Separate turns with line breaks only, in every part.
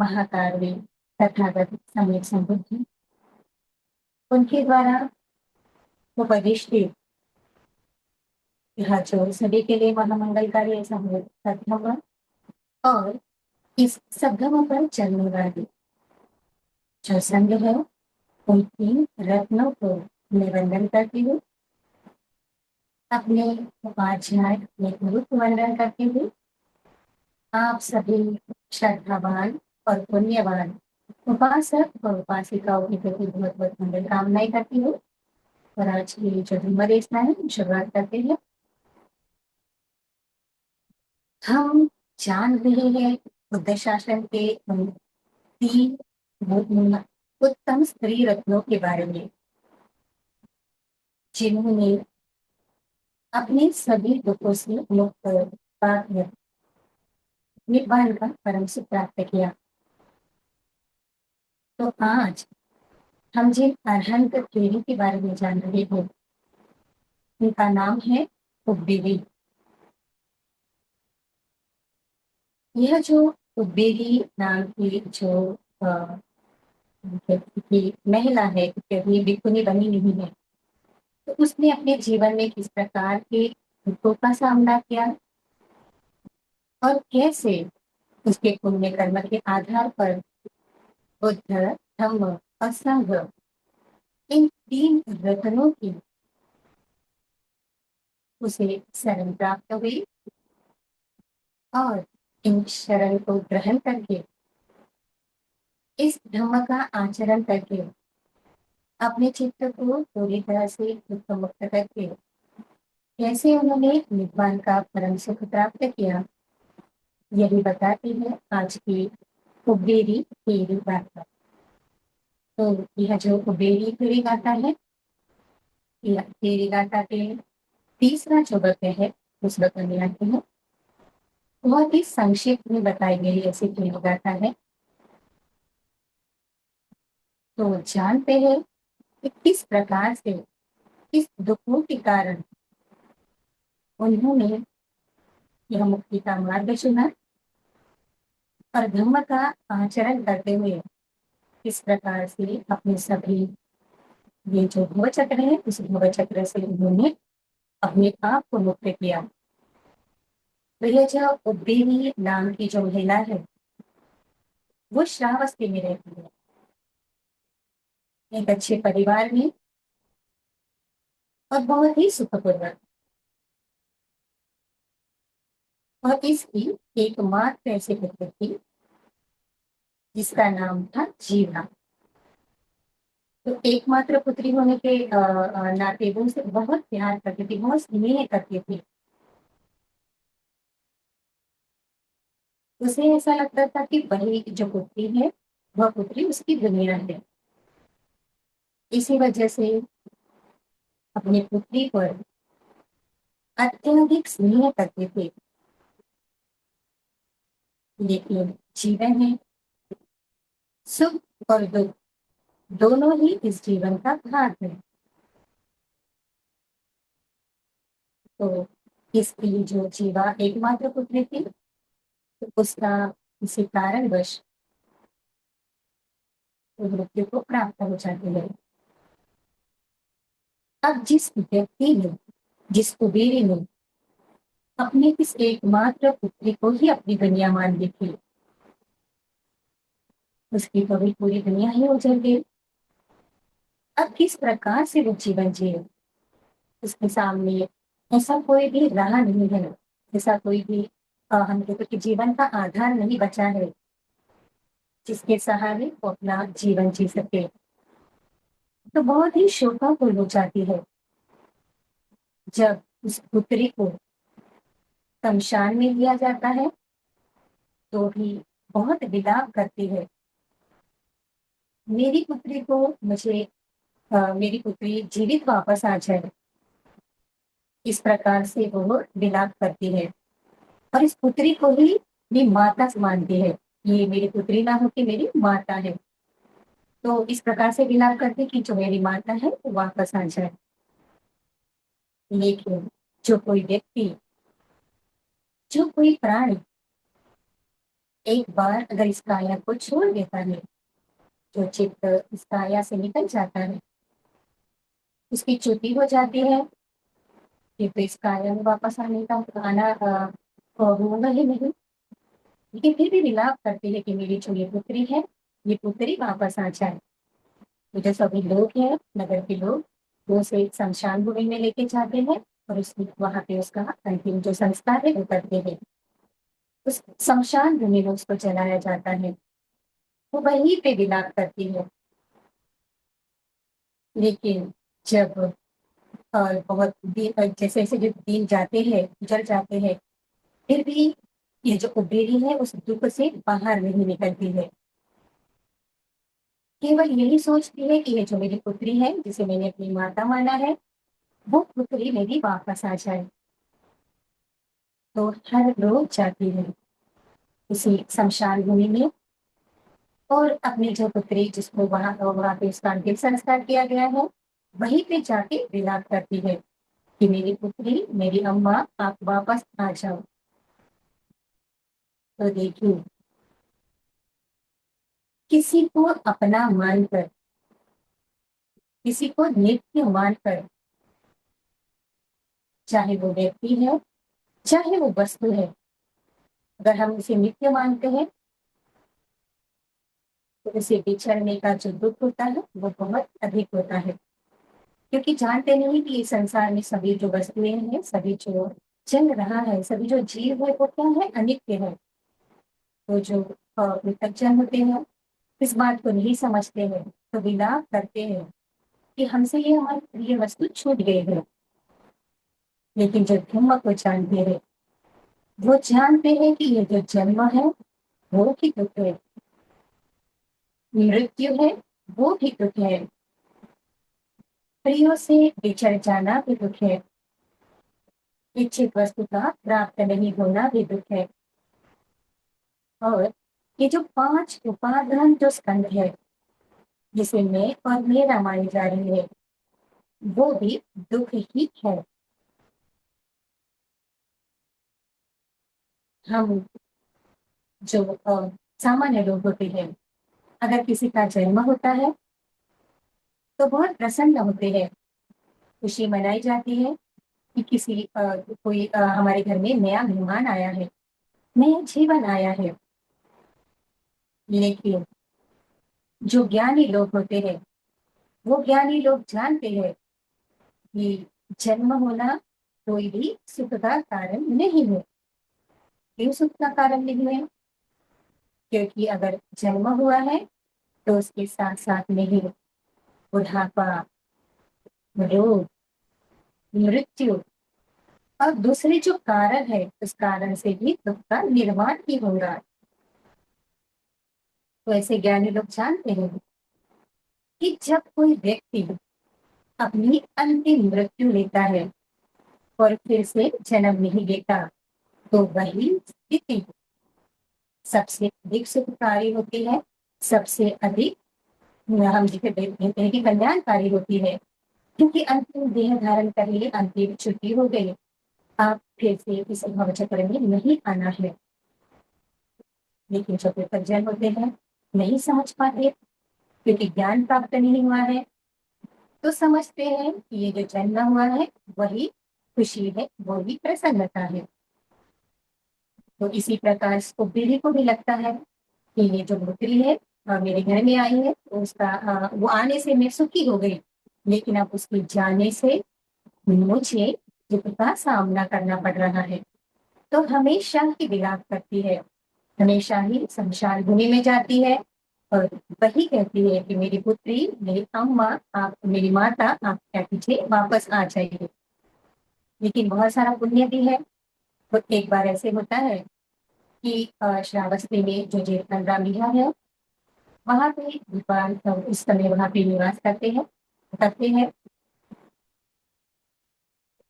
महाकाव्य, तथागत सम्यक संबुद्धि, उनके द्वारा उपदिष्टित यह जो सभी के लिए महामंगलकारी ऐसा सद्गम और इस सद्गम पर चलने वाली जो संघ है उनकी रत्नों को निवंदन करती हूँ, अपने उपाध्याय अपने गुरु को वंदन करती हूँ। आप सभी श्रद्धावान और पुण्यवान उपासक और उपासिकाओं के प्रति बहुत बहुत मंगल कामनाएं करती हूँ। और आज की जो धर्म देशना है शुरुआत करते हैं। हम जान रहे हैं बुद्ध शासन के उन तीन उत्तम स्त्री रत्नों के बारे में जिन्होंने अपने सभी दुखों से मुक्त पाकर निब्बान का परम सुख प्राप्त किया। तो आज हम जिन अरहंत देवी के बारे में जान रहे हैं उनका नाम है कुबेरी। यह जो कुबेरी नाम की जो की महिला है क्योंकि भिक्षुनी बनी नहीं है, तो उसने अपने जीवन में किस प्रकार के दुखों का सामना किया और कैसे उसके पुण्य कर्म के आधार पर बुद्ध धम्म और संघ इन तीन रत्नों की उसे शरण प्राप्त हुई और इन शरण को ग्रहण करके इस धम्म का आचरण करके अपने चित्त को पूरी तरह से दुख मुक्त करके कैसे उन्होंने निब्बान का परम सुख प्राप्त किया, यही बताती है आज की कुबेरी तेरी गाथा। तो यह जो कुबेरी तेरी गाथा है, यह तेरी गाथा के तीसरा जो गद्य है उस गद्य में आते हैं। बहुत ही संक्षिप्त में बताई गई ऐसी तेरी गाथा है। तो जानते हैं कि किस प्रकार से इस दुखों के कारण उन्होंने यह मुक्ति का मार्ग चुना और धम्म का आचरण करते हुए इस प्रकार से अपने सभी ये जो भव चक्र है उस भव चक्र से उन्होंने अपने आप को मुक्त किया। तो यह जो उद्देवी नाम की जो महिला है वो श्रावस्ती में रहती है, एक अच्छे परिवार में और बहुत ही सुखपूर्वक। और इसकी एकमात्र ऐसी पुत्री थी जिसका नाम था जीवा। तो एकमात्र पुत्री होने के नाते वो उसे बहुत प्यार करती थी, बहुत स्नेह करती थी। उसे ऐसा लगता था कि वही जो पुत्री है वह पुत्री उसकी दुनिया है। इसी वजह से अपनी पुत्री पर अत्यधिक स्नेह करते थे। लेकिन जीवन है, सुख और दुख दोनों ही इस जीवन का भाग है। तो इसकी जो जीवा एकमात्र पुत्री थी तो उसका किसी कारणवश तो मृत्यु को प्राप्त हो जाती है। अब जिस व्यक्ति ने, जिस कुबेरी ने अपने इस एकमात्र पुत्री को ही अपनी दुनिया मान ली थी, उसकी तो भी पूरी दुनिया ही उजड़ गई। अब किस प्रकार से वो जीवन जिए, उसके सामने ऐसा कोई भी राह नहीं है, ऐसा कोई भी हम कहते कि जीवन का आधार नहीं बचा है जिसके सहारे वो अपना जीवन जी सके। तो बहुत ही शोकाकुल हो जाती है जब उस पुत्री को शमशान में लिया जाता है, तो भी बहुत विलाप करती है, मेरी पुत्री को मुझे मेरी पुत्री जीवित वापस आ जाए। इस प्रकार से वो विलाप करती है और इस पुत्री को ही मेरी माता मानती है, ये मेरी पुत्री ना होकर मेरी माता है। तो इस प्रकार से विलाप करती कि जो मेरी माता है वो वापस आ जाए। लेकिन जो कोई व्यक्ति, जो कोई प्राणी एक बार अगर इस काया को छोड़ देता है, जो चित्त इस काया से निकल जाता है, उसकी च्युति हो जाती है, फिर तो इस काया में वापस आना होगा ही नहीं। लेकिन फिर भी विलाप करती है कि मेरी जो ये पुत्री है, ये पुत्री वापस आ जाए। तो जो सभी लोग हैं, नगर के लोग, वो उसे शमशान भूमि में लेके जाते हैं और उसकी वहां पे उसका अंतिम जो संस्कार है वो करते हैं। उस शमशान भूमि में उसको जलाया जाता है। वो वहीं पे विलाप करती है। लेकिन जब बहुत दिन जैसे जैसे जो दिन जाते हैं, गुजर जाते हैं, फिर भी ये जो कुबेरी है उस दुख से बाहर नहीं निकलती है। केवल यही सोचती है कि ये जो मेरी पुत्री है, जिसे मैंने अपनी माता माना है, वो पुत्री मेरी वापस आ जाए। तो हर रोज जाती है उसी शमशान भूमि में और अपनी जो पुत्री जिसको वहां पे उसका अंतिम संस्कार किया गया है, वहीं पे जाके विलाप करती है कि मेरी पुत्री, मेरी अम्मा, आप वापस आ जाओ। तो देखिए, किसी को अपना मानकर, किसी को नित्य मानकर, चाहे वो व्यक्ति है, चाहे वो वस्तु है, अगर हम उसे नित्य मानते हैं तो उसे बिछड़ने का जो दुख होता है वो बहुत अधिक होता है। क्योंकि जानते नहीं कि इस संसार में सभी जो वस्तुएं हैं, सभी जो चल रहा है, सभी जो जीव है वो क्या है, अनित्य है। तो जो वितर्जन होते हैं, इस बात को नहीं समझते हैं, तो विलाप करते हैं कि हमसे ये हमारी प्रिय वस्तु छूट गई है। लेकिन जो धम्म को जानते हैं, वो जानते हैं कि ये जो जन्म है वो भी दुख है, मृत्यु है वो भी दुख है, प्रियों से बिछड़ जाना भी दुख है, इच्छित वस्तु का प्राप्त नहीं होना भी दुख है। और ये जो 5 उपादान जो स्कंद है, जिसे मैं और मेरा मानी जा रही है, वो भी दुख ही है। हम जो सामान्य लोग होते हैं, अगर किसी का जन्म होता है तो बहुत प्रसन्न होते हैं, खुशी मनाई जाती है कि कोई हमारे घर में नया मेहमान आया है, नया जीवन आया है। लेकिन जो ज्ञानी लोग होते हैं, वो ज्ञानी लोग जानते हैं कि जन्म होना कोई भी सुख का कारण नहीं है। क्यों सुख का कारण नहीं है? क्योंकि अगर जन्म हुआ है तो उसके साथ साथ में ही बुढ़ापा, रोग, मृत्यु और दूसरे जो कारण है, उस कारण से भी दुख का निर्माण ही होगा। तो ऐसे ज्ञानी लोग जानते हैं कि जब कोई व्यक्ति अपनी अंतिम मृत्यु लेता है और फिर से जन्म नहीं लेता, तो वही स्थिति सबसे अधिक सुखकारी होती है, सबसे अधिक हम जिसे कहते हैं कि कल्याणकारी होती है। क्योंकि अंतिम देह धारण कर लिए, अंतिम छुट्टी हो गई, आप फिर से इस भव चक्र में नहीं आना है। लेकिन जो विपर्जन होते हैं, नहीं समझ पाते क्योंकि ज्ञान प्राप्त नहीं हुआ है, तो समझते हैं कि ये जो जन्म हुआ है वही खुशी है, वही प्रसन्नता है। तो इसी प्रकार इसको पीढ़ी को भी लगता है कि ये जो पुत्री है मेरे घर में आई है, तो उसका वो आने से मैं सुखी हो गई, लेकिन अब उसके जाने से मुझे दुख का सामना करना पड़ रहा है। तो हमेशा ही विलाप करती है, हमेशा ही शमशान भूमि में जाती है और वही कहती है कि मेरी पुत्री, मेरी अम्मा, आप मेरी माता, आप क्या कीजिए, वापस आ जाइए। लेकिन बहुत सारा पुण्य भी है। तो एक बार ऐसे होता है कि श्रावस्ती में जो जेठमल विहार है, वहां पे भगवान उस समय वहां पे निवास करते हैं।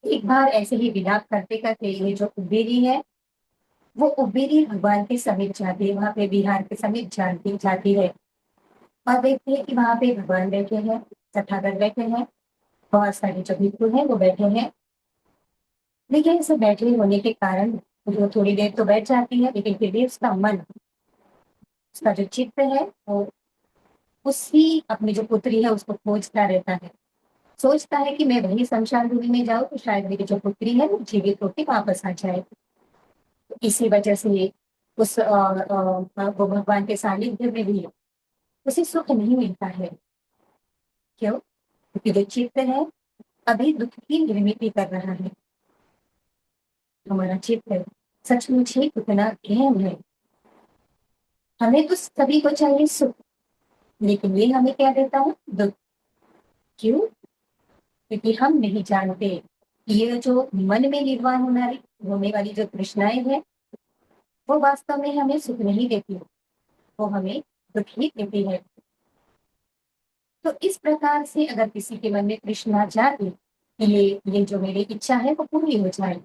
एक बार ऐसे ही विलाप करते करते ये जो कुबेरी है, वो कुबेरी भगवान के समीप जाती है, वहां पे विहार के समीप जाती है और देखते हैं कि वहां पे भगवान बैठे हैं, तथागत बैठे हैं, बहुत सारे जो भिक्षु हैं वो बैठे हैं। लेकिन ऐसे बैठे होने के कारण वो थोड़ी देर तो बैठ जाती है, लेकिन फिर भी उसका मन उसका जो चित्त है वो उसी अपनी जो पुत्री है उसको खोजता रहता है, सोचता है कि मैं वही शमशान भूमि में जाऊं तो शायद मेरी जो पुत्री है वो जीवित होकर वापस आ जाए। तो इसी वजह से उस वो भगवान के सानिध्य में भी उसे सुख नहीं मिलता है। क्यों? क्योंकि जो चित्त है अभी दुख की निर्मित कर रहा है। हमारा चित्त सचमुच ही कितना गहन है। हमें तो सभी को चाहिए सुख, लेकिन ये हमें क्या देता है? दुख। क्यों? क्योंकि हम नहीं जानते कि ये जो मन में निर्माण होने वाली जो तृष्णाएं हैं वो वास्तव में हमें सुख नहीं देती, वो हमें दुख ही देती है। तो इस प्रकार से अगर किसी के मन में तृष्णा जागे कि ये जो मेरी इच्छा है वो पूरी हो जाए,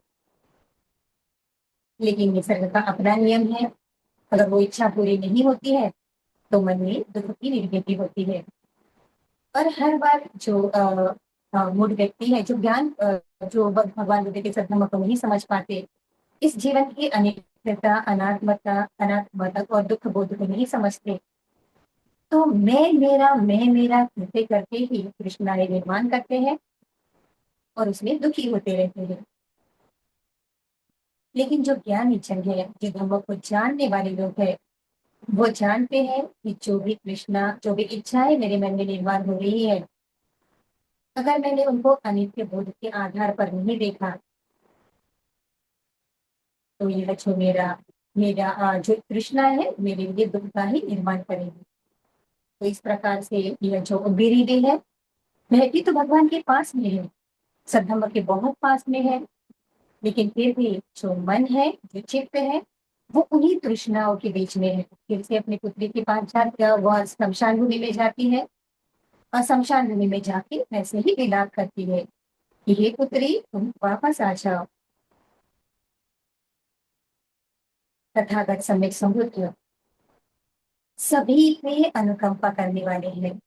लेकिन निसर्ग का अपना नियम है, अगर वो इच्छा पूरी नहीं होती है तो मन में दुख की निर्मिति होती है। और हर बार जो मूढ़ व्यक्ति है, जो जो भगवान बुद्ध के सद्गुणों को नहीं समझ पाते, इस जीवन की अनित्यता, अनात्मता और दुख बोध को नहीं समझते, तो मैं मेरा करते करते ही तृष्णाएं निर्माण करते हैं और उसमें दुखी होते रहते हैं। लेकिन जो ज्ञानी जन है, जो धर्म को जानने वाले लोग हैं, वो जानते हैं कि जो भी तृष्णा, जो भी इच्छाएं मेरे मन में निर्माण हो रही है, अगर मैंने उनको अनित्य बोध के आधार पर नहीं देखा तो यह जो मेरा मेरा जो तृष्णा है मेरे लिए दुख का ही निर्माण करेगी। तो इस प्रकार से यह जो बेरीडे है वह भी तो भगवान के पास में है, सद्धम्म के बहुत पास में है, लेकिन फिर भी जो मन है, जो चित्त है, वो उन्हीं तृष्णाओं के बीच में है। फिर से अपनी पुत्री के पास जाकर वह शमशान भूमि में जाती है और शमशान भूमि में जाके वैसे ही विलाप करती है कि हे पुत्री तुम वापस आ जाओ। तथागत सम्यक संबुद्ध सभी पे अनुकंपा करने वाले हैं।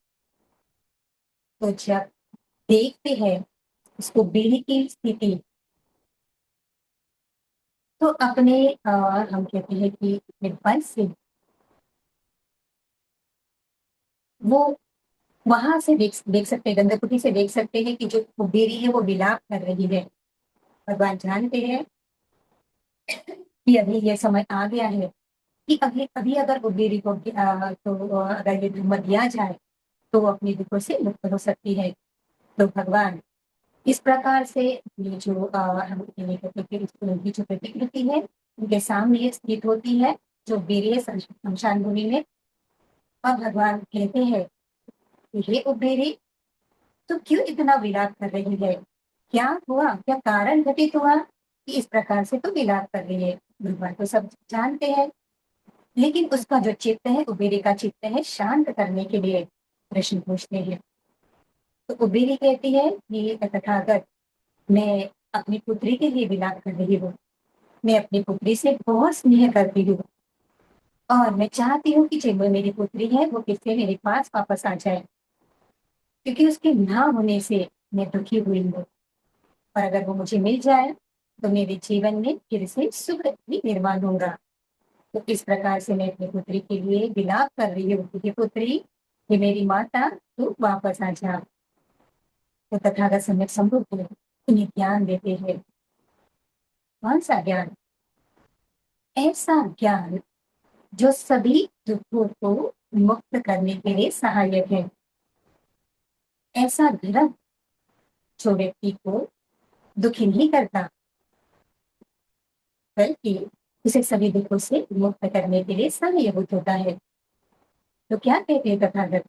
तो जब देखते हैं उसको बीड़ी की स्थिति, तो अपने हम कहते हैं कि अपने मन से वो वहां से देख सकते हैं, गंधकुटी से देख सकते हैं कि जो कुबेरी है वो विलाप कर रही है। भगवान जानते हैं कि अभी ये समय आ गया है कि अभी अभी अगर कुबेरी को अगर ये धर्म दिया जाए तो वो अपने दुखों से मुक्त हो सकती है। तो भगवान इस प्रकार से ये जो हम ये कहते हैं कि उनकी जो प्रतिकृति है उनके सामने ये स्थित होती है, जो वीर्य शमशान भूमि में। और भगवान कहते हैं कि हे उबेरी, तो क्यों इतना विलाप कर रही है? क्या हुआ? क्या कारण घटित हुआ कि इस प्रकार से तो विलाप कर रही है? भगवान तो सब जानते हैं, लेकिन उसका जो चित्त है, उबेरी का चित्त है, शांत करने के लिए प्रश्न पूछते हैं। तो उबेरी कहती है कि तथागत, मैं अपनी पुत्री के लिए विलाप कर रही हूँ, मैं अपनी पुत्री से बहुत स्नेह करती हूँ और मैं चाहती हूँ कि जो मेरी पुत्री है वो फिर से मेरे पास वापस आ जाए, क्योंकि उसके ना होने से मैं दुखी हुई हूँ। और अगर वो मुझे मिल जाए तो मेरे जीवन में फिर से सुख भी निर्माण होगा। तो इस प्रकार से मैं अपनी पुत्री के लिए विलाप कर रही हूँ कि पुत्री, ये मेरी माता, तू वापस आ जा। तो तथागत सम्यक संबुद्ध उन्हें ज्ञान देते हैं। कौन सा ज्ञान? ऐसा ज्ञान जो सभी दुखों को मुक्त करने के लिए सहायक है। ऐसा धर्म जो व्यक्ति को दुखी नहीं करता, बल्कि उसे सभी दुखों से मुक्त करने के लिए सहायभूत होता है। तो क्या कहते हैं तथागत?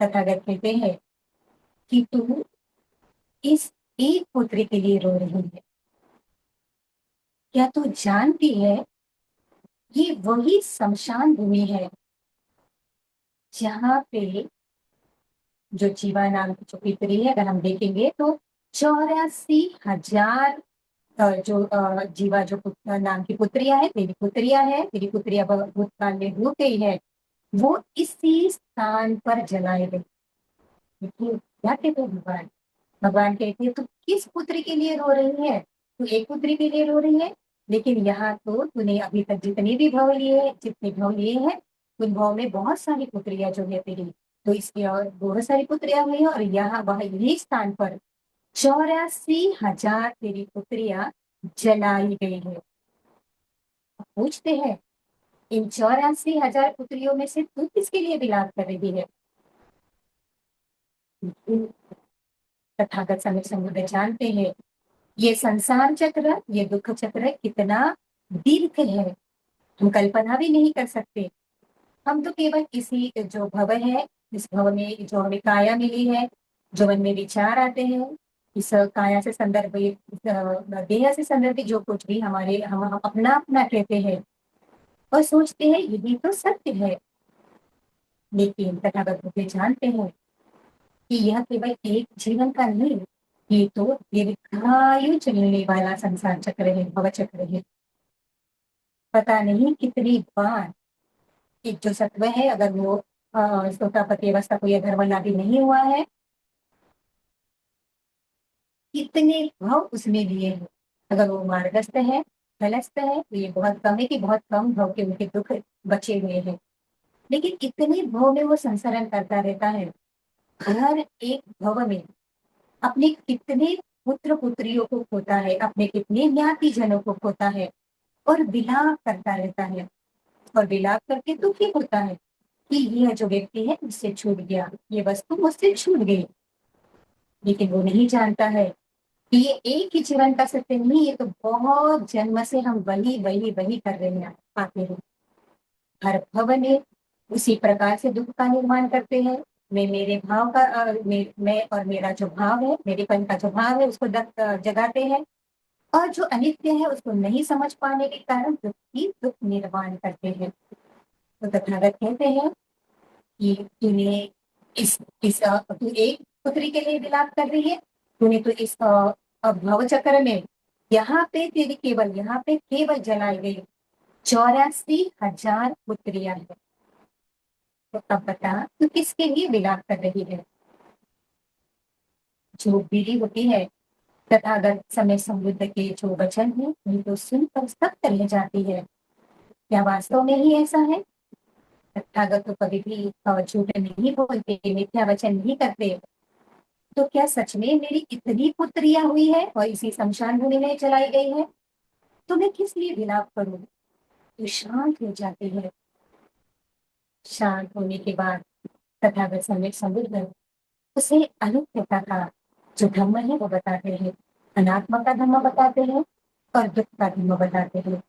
तथागत कहते हैं कि तू इस एक पुत्र के लिए रो रही है, क्या तू जानती है ये वही शमशान भूमि है जहाँ पे जो जीवा नाम की जो पितरी है, अगर हम देखेंगे तो 84,000 जो जीवा जो नाम की पुत्रियां है, तेरी पुत्रियां है, तेरी पुत्रियां भूतकाल में डूब गई है, वो इसी स्थान पर जलाए गए। देखिए क्या कहते हैं भगवान। भगवान कहते हैं तू किस पुत्री के लिए रो रही है? तू एक पुत्री के लिए रो रही है, लेकिन यहाँ तो तूने अभी तक जितने भी भाव लिए, जितने भाव लिए हैं, उन भाव में बहुत सारी पुत्रियां जो है तेरी, तो इसकी और बहुत सारी पुत्रियां हुई है, और यहाँ वह यही स्थान पर 84,000 तेरी पुत्रियां जलाई गई है। पूछते हैं, इन 84,000 पुत्रियों में से तू किसके लिए विलाप कर रही है? तथागत समय समुद्र जानते हैं ये संसार चक्र, ये दुख चक्र कितना दीर्घ है, हम कल्पना भी नहीं कर सकते। हम तो केवल इसी जो भव है, इस भव में जो हमें काया मिली है, जो मन में विचार आते हैं, इस काया से संदर्भित, देह से संदर्भित जो कुछ भी हमारे हम अपना अपना कहते हैं और सोचते हैं यही तो सत्य है। लेकिन तथागत बुद्ध जानते हैं कि यह केवल एक जीवन का नहीं, ये तो दीर्घायु चलने वाला संसार चक्र है, भव चक्र है। पता नहीं कितनी बार एक जो सत्व है, अगर वो सोतापति अवस्था को यह धर्म लाभी नहीं हुआ है, कितने भाव उसने लिए हैं। अगर वो मार्गस्थ है, फलस्थ है, तो ये बहुत कम है कि बहुत कम भाव के उनके दुख बचे हुए हैं। लेकिन इतने भाव में वो संसरण करता रहता है, हर एक भव में अपने कितने पुत्र पुत्रियों को खोता है, अपने कितने ज्ञाति जनों को खोता है, और विलाप करता रहता है, और विलाप करके दुखी होता है कि यह जो व्यक्ति है मुझसे छूट गया, ये वस्तु मुझसे छूट गई। लेकिन वो नहीं जानता है कि ये एक ही जीवन का सत्य नहीं, ये तो बहुत जन्म से हम वही वही वही कर रहे हैं, पाते हैं। हर भव में उसी प्रकार से दुख का निर्माण करते हैं। मैं मेरे भाव का मैं और मेरा जो भाव है, मेरेपन का जो भाव है, उसको जगाते हैं, और जो अनित्य है उसको नहीं समझ पाने के कारण दुख की दुख निर्माण करते हैं। तो तथागत कहते हैं कि तूने तू एक पुत्री के लिए विलाप कर रही है, तूने तो इस भव चक्र में यहाँ पे केवल जलाई गई 84,000 पुत्रियां हैं। तो अब बता तू किसके लिए विलाप कर रही है? जो बीड़ी होती है, तथागत समय समृद्ध के जो वचन है उनको सुनकर सख्त रह जाती है। क्या वास्तव में ही ऐसा है? तथागत तो कभी भी झूठ नहीं बोलते, मिथ्या वचन नहीं करते। तो क्या सच में मेरी इतनी पुत्रियां हुई है और इसी शमशान भूमि में चलाई गई है? तो मैं किस लिए विलाप करूं? तो शांत हो जाती है। शांत होने के बाद तथागत समय समृद्ध उसे अनित्यता का जो धर्म है वो बताते हैं, अनात्मा का धर्म बताते हैं, और दुख का धर्म बताते हैं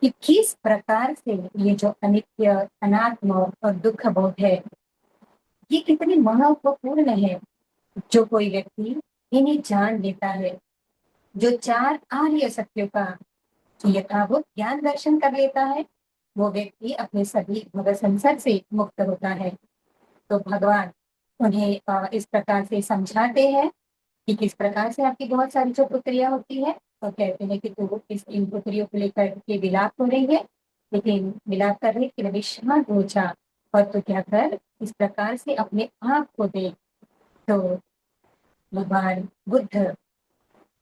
कि किस प्रकार से ये जो अनित्य, अनात्म और दुख बोध है, ये कितनी महत्वपूर्ण है। जो कोई व्यक्ति इन्हें जान लेता है, जो चार आर्य सत्यों का यथाभूत ज्ञान दर्शन कर लेता है, वो व्यक्ति अपने सभी भव संसार से मुक्त होता है। तो भगवान उन्हें इस प्रकार से समझाते हैं कि किस प्रकार से आपकी बहुत सारी जो पुत्रियां होती है, और कहते हैं कि तू इस इन पुत्रियों को लेकर के विलाप हो रही है, लेकिन विलाप कर रही कि शांत हो जा, और तू क्या कर, इस प्रकार से अपने आप को देख। तो भगवान बुद्ध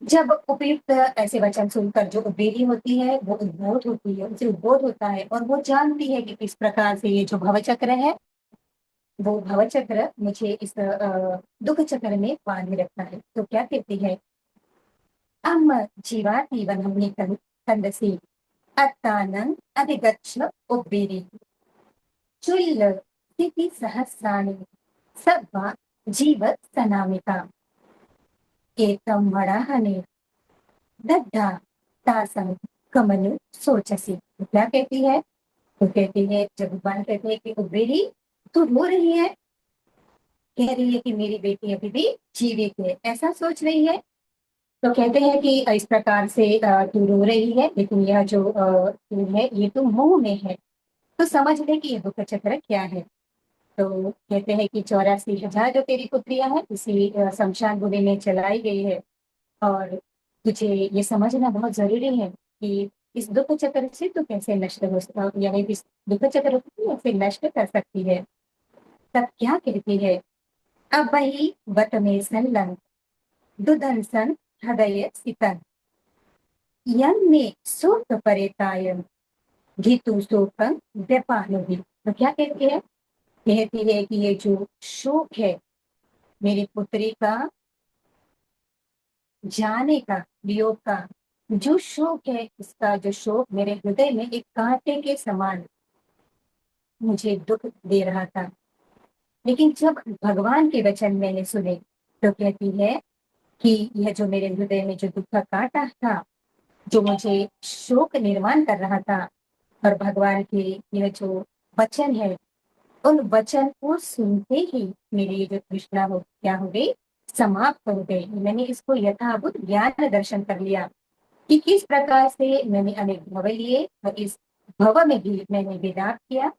जब उपयुक्त ऐसे वचन सुनकर जो उद्वेली होती है, वो उद्बोध होती है, उसे उद्बोध होता है, और वो जानती है कि किस प्रकार से ये जो भवचक्र है, वो भवचक्र मुझे इस दुख चक्र में बांधे रखता है। तो क्या कहती है, अम्म जीवातीवनं कंदसी अत्तानं अधिगच्छ उब्बेरि चुल्ल स्थिति सहस्राणि सब्बा जीवत सनामिका एतम वराहने दड्डा तासम कमनु सोचसी। तो क्या कहती है? तो कहती है, जब भगवान कहते हैं कि उब्बेरी तू रो रही है, कह रही है कि मेरी बेटी अभी भी जीवित है, ऐसा सोच रही है। तो कहते हैं कि इस प्रकार से तू रो रही है, लेकिन यह जो तू है ये तो मुंह में है, तो समझ ले कि ये दुख चक्र क्या है। तो कहते हैं कि 84,000 जो तेरी पुत्रियां हैं इसी शमशान भूमि में चलाई गई है, और तुझे ये समझना बहुत जरूरी है कि इस दुख चक्र से तू कैसे नष्ट हो यानी इस दुख चक्र को कैसे नष्ट कर सकती है। तब क्या कहती है, अब वही वट में संलग्न दुदंसन हृदय सितन यं में शोक परेतायम घितु शोकं व्यपानुहि। तो क्या कहती है? कहती है कि ये जो शोक है मेरी पुत्री का जाने का, वियोग का, जो शोक है उसका जो शोक मेरे हृदय में एक कांटे के समान मुझे दुख दे रहा था। लेकिन जब भगवान के वचन मैंने सुने तो कहती है कि यह जो मेरे हृदय में जो दुख का कांटा था, जो मुझे शोक निर्माण कर रहा था, और भगवान के यह जो वचन है, उन वचन को सुनते ही मेरी ये जो तृष्णा हो क्या हो गई, समाप्त हो गई। मैंने इसको यथाभूत ज्ञान दर्शन कर लिया कि किस प्रकार से मैंने अनेक भव लिए और इस भव में भी मैंने विलाप किया।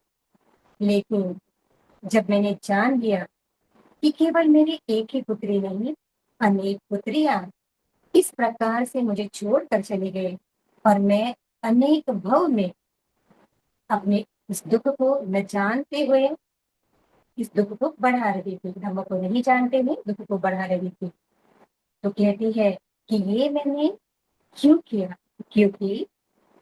लेकिन जब मैंने जान लिया कि केवल मेरी एक ही पुत्री नहीं, अनेक पुत्रियां इस प्रकार से मुझे छोड़कर चली गई, और मैं अनेक भव में अपने इस दुख को न जानते हुए इस दुख को बढ़ा रही थी, धर्म को नहीं जानते हुए दुख को बढ़ा रही थी। तो कहती है कि ये मैंने क्यों किया? क्योंकि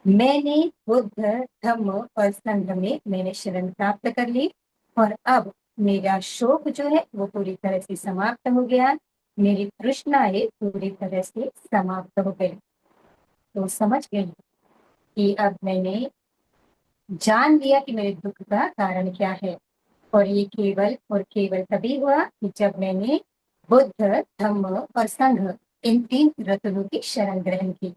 मैंने बुद्ध, धम्म और संघ में मैंने शरण प्राप्त कर ली, और अब मेरा शोक जो है वो पूरी तरह से समाप्त हो गया, मेरी तृष्णाएं पूरी तरह से समाप्त हो गई। तो समझ गई कि अब मैंने जान लिया कि मेरे दुख का कारण क्या है, और ये केवल और केवल तभी हुआ कि जब मैंने बुद्ध, धम्म और संघ, इन तीन रत्नों की शरण ग्रहण की।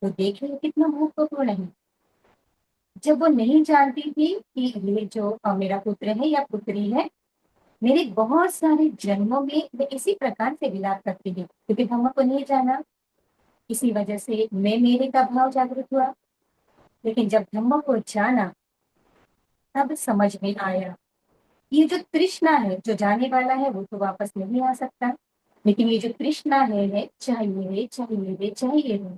तो देखिए कितना महत्वपूर्ण है। जब वो नहीं जानती थी कि ये जो मेरा पुत्र है या पुत्री है, मेरे बहुत सारे जन्मों में मैं इसी प्रकार से विलाप करती थी, क्योंकि धम्म को नहीं जाना, इसी वजह से मैं मेरे का भाव जागृत हुआ। लेकिन जब धम्म को जाना, तब समझ में आया ये जो तृष्णा है, जो जाने वाला है वो तो वापस नहीं आ सकता, लेकिन ये जो तृष्णा है चाहिए चाहिए चाहिए है,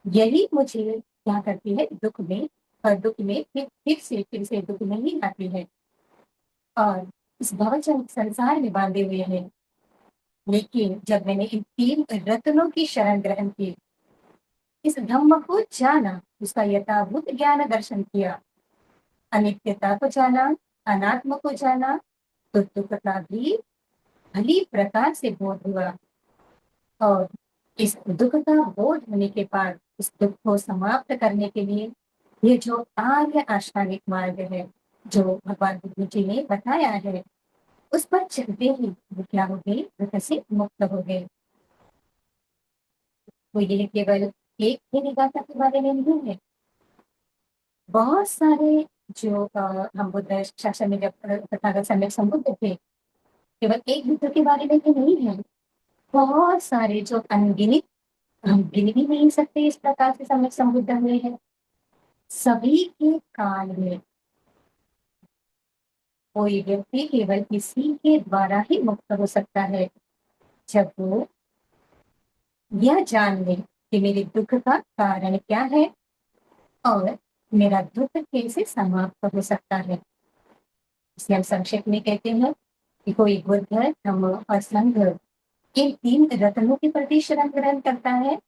यही मुझे क्या करती है, दुख में, और दुख में फिर से दुख में ही आती है, और इस भवजन संसार में बांधे हुए हैं। लेकिन जब मैंने इन तीन रत्नों की शरण ग्रहण की, इस धम्म को जाना, उसका यथाभूत ज्ञान दर्शन किया, अनित्यता को जाना, अनात्म को जाना, तो दुख का भी भली प्रकार से बोध हुआ। और इस दुख का बोध होने के बाद इस दुख को समाप्त करने के लिए ये जो आर्य अष्टांगिक मार्ग है, जो भगवान बुद्ध जी ने बताया है, उस पर चलते ही वो क्या हो गए, दुख से मुक्त हो गए। तो ये केवल एक ही निगाह के बारे में नहीं है, बहुत सारे जो हम बुद्ध शासन में जब तथागत सम्यक संबुद्ध थे, केवल एक बुद्ध के बारे में ही नहीं है, बहुत सारे जो अनगिनत, हम गिन भी नहीं सकते इस प्रकार से सम्यक संबुद्ध हुए हैं। सभी के काल में कोई व्यक्ति केवल किसी के द्वारा ही मुक्त हो सकता है, जब वो यह जान ले कि मेरे दुख का कारण क्या है और मेरा दुख कैसे समाप्त हो सकता है। इसे हम संक्षेप में कहते हैं कि कोई बुद्ध, धम्म और संघ, इन तीन रत्नों के प्रति शरण ग्रहण करता है,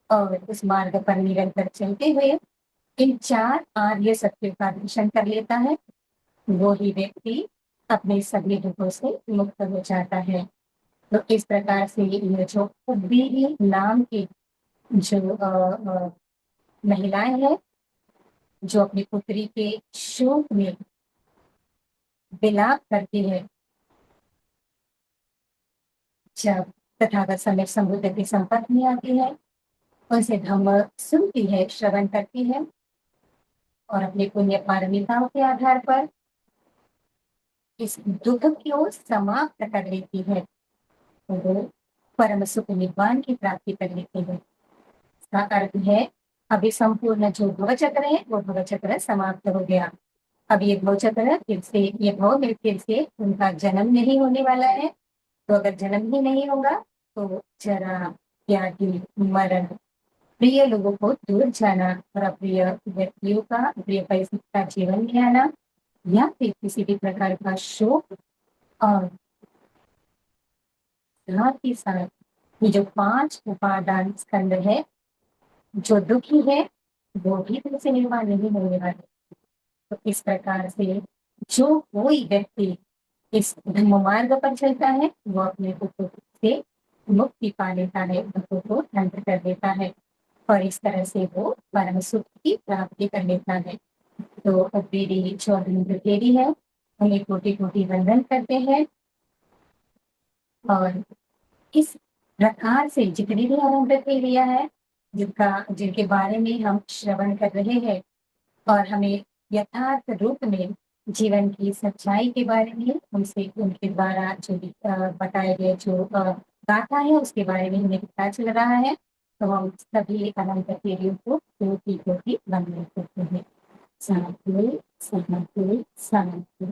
और उस मार्ग पर निरंतर चलते हुए इन चार आर्य सत्यों का दर्शन कर लेता है, वो ही व्यक्ति अपने सभी दुखों से मुक्त हो जाता है। तो इस प्रकार से ये जो कुबेरी नाम की जो महिलाएं हैं, जो अपनी पुत्री के शोक में विलाप करती है, जब तथागत सम्यक संबुद्ध के संपर्क में आती है, उनसे धम्म सुनती है, श्रवण करती है, और अपने पुण्य पारमिताओं के आधार पर इस दुख को समाप्त कर लेती है, तो वो परम सुख निब्बान की प्राप्ति कर लेती है। इसका अर्थ है अभी संपूर्ण जो भवचक्र है वो भवचक्र समाप्त हो गया। अब ये भवचक्र फिर से, ये भव में फिर से उनका जन्म नहीं होने वाला है। तो अगर जन्म ही नहीं होगा तो जरा, व्याधि, मरण, प्रिय लोगों को दूर जाना और अप्रिय व्यक्तियों का, अप्रिय परिस्थिति का जीवन में आना, या फिर किसी भी प्रकार का शोक, और साथ ही साथ ये जो 5 उपादान स्कंद है, जो दुखी है वो भी तुमसे निर्माण नहीं होने वाले। तो इस प्रकार से जो कोई व्यक्ति इस धम्म मार्ग पर चलता है, वो अपने दुखों से मुक्ति पा लेता है, दुखों को अंत कर देता है और इस तरह से वो परम सुख की प्राप्ति कर लेता है। तो मेरी जो अभिनंदन देवी है, उन्हें कोटि-कोटि वंदन करते हैं और इस प्रकार से जितनी भी अनंत देवियाँ हैं, जिनके बारे में हम श्रवण कर रहे हैं और हमें यथार्थ रूप में जीवन की सच्चाई के बारे में उनसे उनके द्वारा जो भी बताए गए जो गाथा है उसके बारे में हमें पता चल रहा है, तो हम सभी अनंत देवियों को कोटि-कोटि वंदन करते हैं। साधु, साधु, साधु।